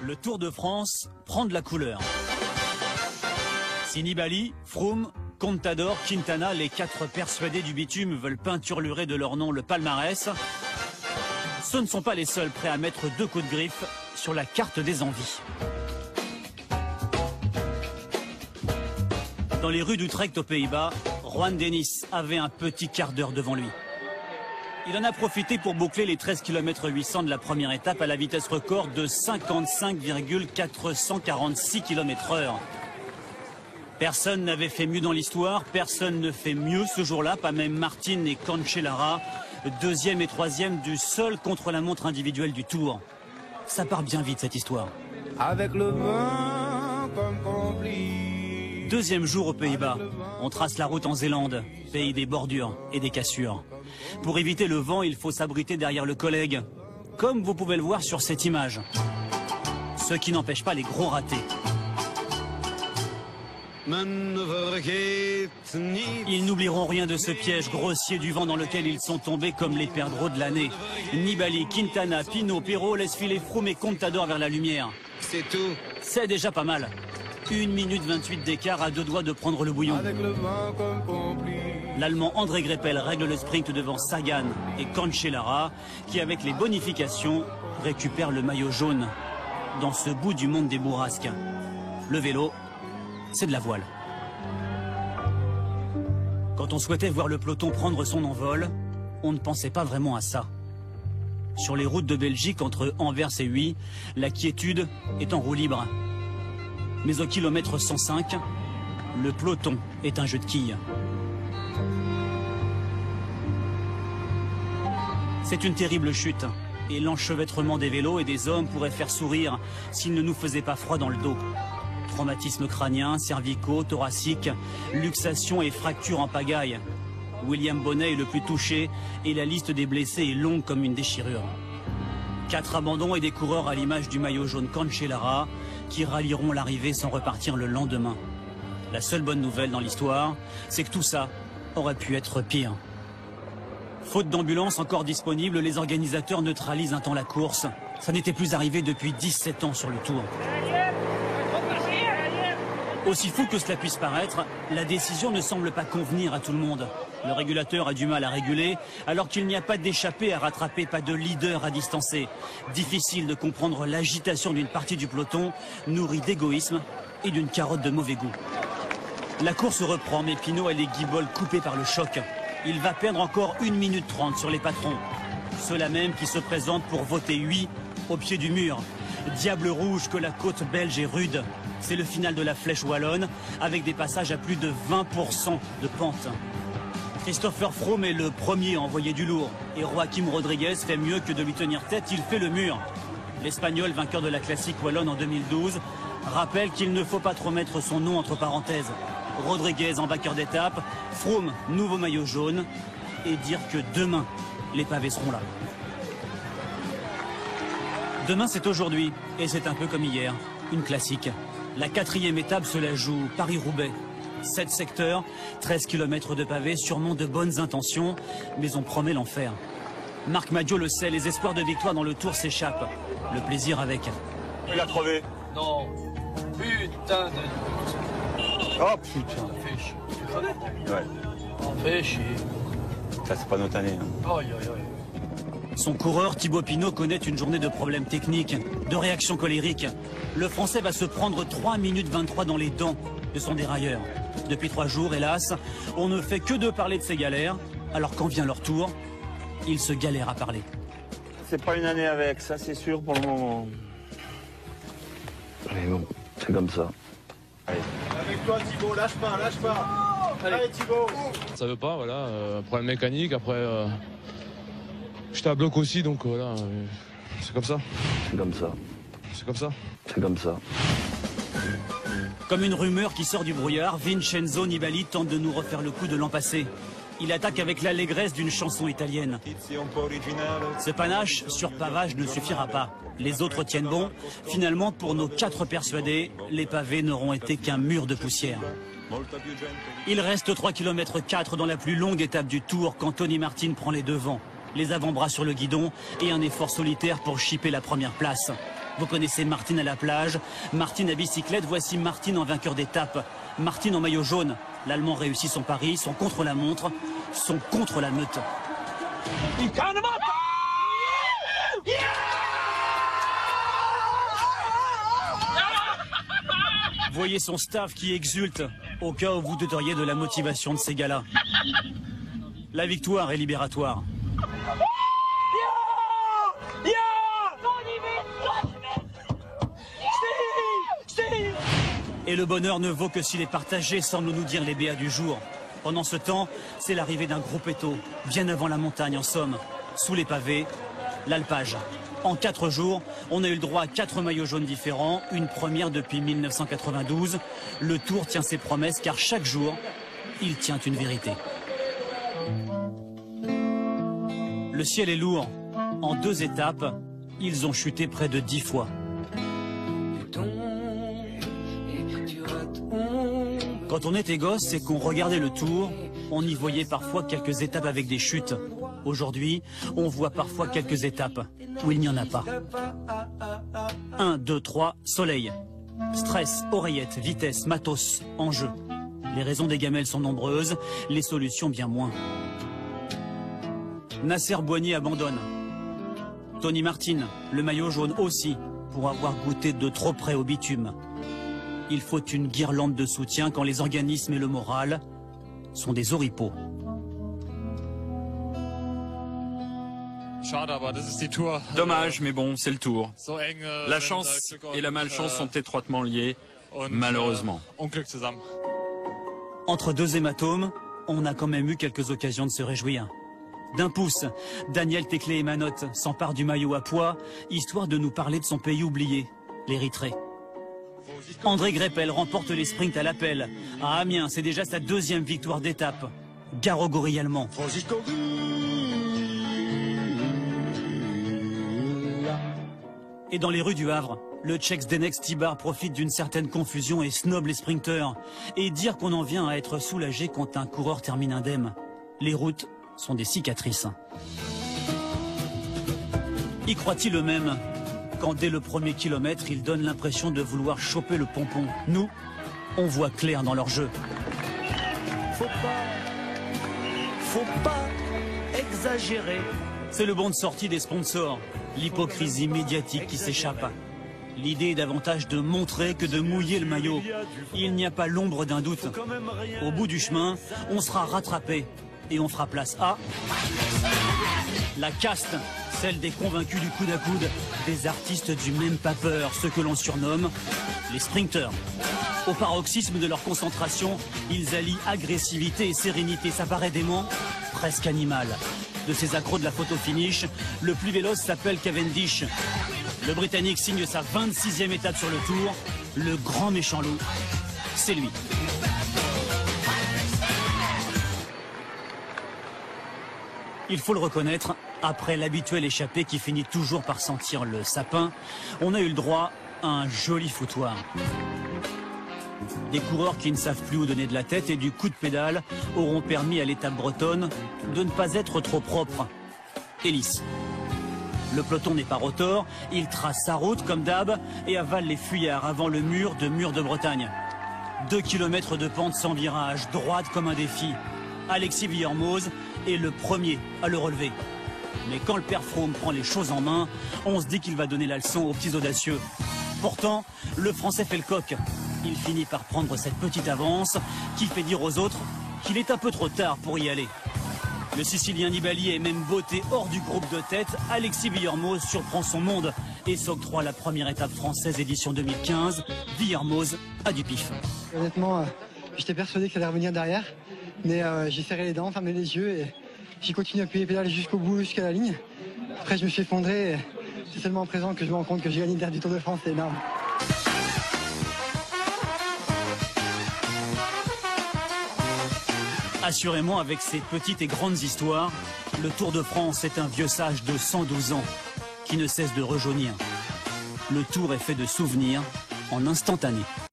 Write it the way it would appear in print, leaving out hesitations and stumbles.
Le Tour de France prend de la couleur. Si Nibali, Froome, Contador, Quintana, les 4 persuadés du bitume veulent peinturlurer de leur nom le palmarès, ce ne sont pas les seuls prêts à mettre 2 coups de griffe sur la carte des envies. Dans les rues d'Utrecht aux Pays-Bas, Juan Dennis avait un petit quart d'heure devant lui. Il en a profité pour boucler les 13 km 800 de la première étape à la vitesse record de 55,446 km/h. Personne n'avait fait mieux dans l'histoire, personne ne fait mieux ce jour-là, pas même Martin et Cancellara, 2e et 3e du seul contre-la-montre individuel du Tour. Ça part bien vite cette histoire. Avec le vent comme complice. 2e jour aux Pays-Bas, on trace la route en Zélande, pays des bordures et des cassures. Pour éviter le vent, il faut s'abriter derrière le collègue, comme vous pouvez le voir sur cette image. Ce qui n'empêche pas les gros ratés. Ils n'oublieront rien de ce piège grossier du vent dans lequel ils sont tombés comme les perdreaux de l'année. Nibali, Quintana, Pinot, Perrault laissent filer Froome et Contador vers la lumière. C'est tout. C'est déjà pas mal. 1 minute 28 d'écart à 2 doigts de prendre le bouillon. L'Allemand André Greipel règle le sprint devant Sagan et Cancellara, qui avec les bonifications récupèrent le maillot jaune dans ce bout du monde des bourrasques. Le vélo, c'est de la voile. Quand on souhaitait voir le peloton prendre son envol, on ne pensait pas vraiment à ça. Sur les routes de Belgique entre Anvers et Huy, la quiétude est en roue libre. Mais au kilomètre 105, le peloton est un jeu de quilles. C'est une terrible chute, et l'enchevêtrement des vélos et des hommes pourrait faire sourire s'il ne nous faisait pas froid dans le dos. Traumatismes crâniens, cervicaux, thoraciques, luxations et fractures en pagaille. William Bonnet est le plus touché et la liste des blessés est longue comme une déchirure. 4 abandons et des coureurs à l'image du maillot jaune Cancellara qui rallieront l'arrivée sans repartir le lendemain. La seule bonne nouvelle dans l'histoire, c'est que tout ça aurait pu être pire. Faute d'ambulance encore disponible, les organisateurs neutralisent un temps la course. Ça n'était plus arrivé depuis 17 ans sur le Tour. Aussi fou que cela puisse paraître, la décision ne semble pas convenir à tout le monde. Le régulateur a du mal à réguler, alors qu'il n'y a pas d'échappée à rattraper, pas de leader à distancer. Difficile de comprendre l'agitation d'une partie du peloton, nourrie d'égoïsme et d'une carotte de mauvais goût. La course reprend, mais Pinot a les guiboles coupées par le choc. Il va perdre encore 1 minute 30 sur les patrons. Ceux-là même qui se présentent pour voter oui au pied du mur. Diable rouge que la côte belge est rude. C'est le final de la flèche wallonne, avec des passages à plus de 20% de pente. Christopher Froome est le premier à envoyer du lourd. Et Joaquim Rodriguez fait mieux que de lui tenir tête, il fait le mur. L'Espagnol, vainqueur de la classique wallonne en 2012, rappelle qu'il ne faut pas trop mettre son nom entre parenthèses. Rodriguez en vainqueur d'étape, Froome, nouveau maillot jaune, et dire que demain, les pavés seront là. Demain, c'est aujourd'hui, et c'est un peu comme hier, une classique. La 4e étape se la joue Paris-Roubaix. 7 secteurs, 13 km de pavés, sûrement de bonnes intentions, mais on promet l'enfer. Marc Madiot le sait, les espoirs de victoire dans le Tour s'échappent. Le plaisir avec. Il a crevé. Non. Putain de... Oh putain. Ça fait chier. Tu crevais? Ouais. Ça fait chier. Ça, c'est pas notre année. Aïe, aïe, aïe. Son coureur Thibaut Pinot connaît une journée de problèmes techniques, de réactions colériques. Le Français va se prendre 3 minutes 23 dans les dents de son dérailleur. Depuis 3 jours, hélas, on ne fait que de parler de ses galères, alors quand vient leur tour, ils se galèrent à parler. C'est pas une année avec, ça c'est sûr pour le moment. Mais bon, c'est comme ça. Allez. Avec toi Thibaut, lâche pas, lâche pas. Allez Thibaut. Ça veut pas, voilà, problème mécanique, après j'étais à bloc aussi, donc voilà, c'est comme ça. C'est comme ça. C'est comme ça. C'est comme ça. Comme une rumeur qui sort du brouillard, Vincenzo Nibali tente de nous refaire le coup de l'an passé. Il attaque avec l'allégresse d'une chanson italienne. Ce panache sur pavage ne suffira pas. Les autres tiennent bon. Finalement, pour nos 4 persuadés, les pavés n'auront été qu'un mur de poussière. Il reste 3 km 4 dans la plus longue étape du Tour quand Tony Martin prend les devants. Les avant-bras sur le guidon et un effort solitaire pour chipper la première place. Vous connaissez Martine à la plage, Martine à bicyclette, voici Martine en vainqueur d'étape. Martine en maillot jaune. L'Allemand réussit son pari, son contre-la-montre, son contre-la-meute. Voyez son staff qui exulte, au cas où vous douteriez de la motivation de ces gars-là. La victoire est libératoire. Et le bonheur ne vaut que s'il est partagé, semblent nous dire les béats du jour. Pendant ce temps, c'est l'arrivée d'un gruppetto, bien avant la montagne en somme. Sous les pavés, l'alpage. En 4 jours, on a eu le droit à 4 maillots jaunes différents, une première depuis 1992. Le Tour tient ses promesses car chaque jour, il tient une vérité. Le ciel est lourd. En 2 étapes, ils ont chuté près de 10 fois. Quand on était gosse et qu'on regardait le Tour, on y voyait parfois quelques étapes avec des chutes. Aujourd'hui, on voit parfois quelques étapes où il n'y en a pas. 1, 2, 3, soleil. Stress, oreillettes, vitesse, matos, enjeu. Les raisons des gamelles sont nombreuses, les solutions bien moins. Nasser Boigny abandonne. Tony Martin, le maillot jaune aussi, pour avoir goûté de trop près au bitume. Il faut une guirlande de soutien quand les organismes et le moral sont des oripeaux. Dommage, mais bon, c'est le Tour. La chance et la malchance sont étroitement liées, malheureusement. Entre 2 hématomes, on a quand même eu quelques occasions de se réjouir. D'un pouce, Daniel Teclé-Emanotte s'empare du maillot à pois, histoire de nous parler de son pays oublié, l'Érythrée. André Greppel remporte les sprints à l'appel. À Amiens, c'est déjà sa 2e victoire d'étape. Garo-gorille allemand. Et dans les rues du Havre, le Tchèque Zdeněk Štibar profite d'une certaine confusion et snob les sprinteurs. Et dire qu'on en vient à être soulagé quand un coureur termine indemne. Les routes sont des cicatrices. Y croit-il eux-mêmes quand dès le 1er kilomètre, ils donnent l'impression de vouloir choper le pompon? Nous, on voit clair dans leur jeu. Faut pas exagérer. C'est le bon de sortie des sponsors, l'hypocrisie médiatique qui s'échappe. L'idée est davantage de montrer que de mouiller le maillot. Il n'y a pas l'ombre d'un doute. Au bout du chemin, on sera rattrapé et on fera place à la caste, celle des convaincus du coude à coude, des artistes du même pas peur, ceux que l'on surnomme les sprinteurs. Au paroxysme de leur concentration, ils allient agressivité et sérénité. Ça paraît dément, presque animal. De ces accros de la photo finish, le plus véloce s'appelle Cavendish. Le Britannique signe sa 26e étape sur le Tour. Le grand méchant loup, c'est lui. Il faut le reconnaître, après l'habituel échappée qui finit toujours par sentir le sapin, on a eu le droit à un joli foutoir. Des coureurs qui ne savent plus où donner de la tête et du coup de pédale auront permis à l'étape bretonne de ne pas être trop propre et lisse. Le peloton n'est pas rotor, il trace sa route comme d'hab et avale les fuyards avant le mur de Bretagne. 2 km de pente sans virage, droite comme un défi. Alexis Vuillermoz est le premier à le relever. Mais quand le père Froome prend les choses en main, on se dit qu'il va donner la leçon aux petits audacieux. Pourtant, le Français fait le coq. Il finit par prendre cette petite avance qui fait dire aux autres qu'il est un peu trop tard pour y aller. Le Sicilien Nibali est même botté hors du groupe de tête. Alexis Vuillermoz surprend son monde et s'octroie la première étape française édition 2015. Vuillermoz a du pif. Honnêtement, j'étais persuadé que ça allait revenir derrière. Mais j'ai serré les dents, fermé les yeux et j'ai continué à appuyer les pédales jusqu'au bout, jusqu'à la ligne. Après, je me suis effondré et c'est seulement à présent que je me rends compte que j'ai gagné le dernier du Tour de France, c'est énorme. Assurément, avec ses petites et grandes histoires, le Tour de France est un vieux sage de 112 ans qui ne cesse de rejaunir. Le Tour est fait de souvenirs en instantané.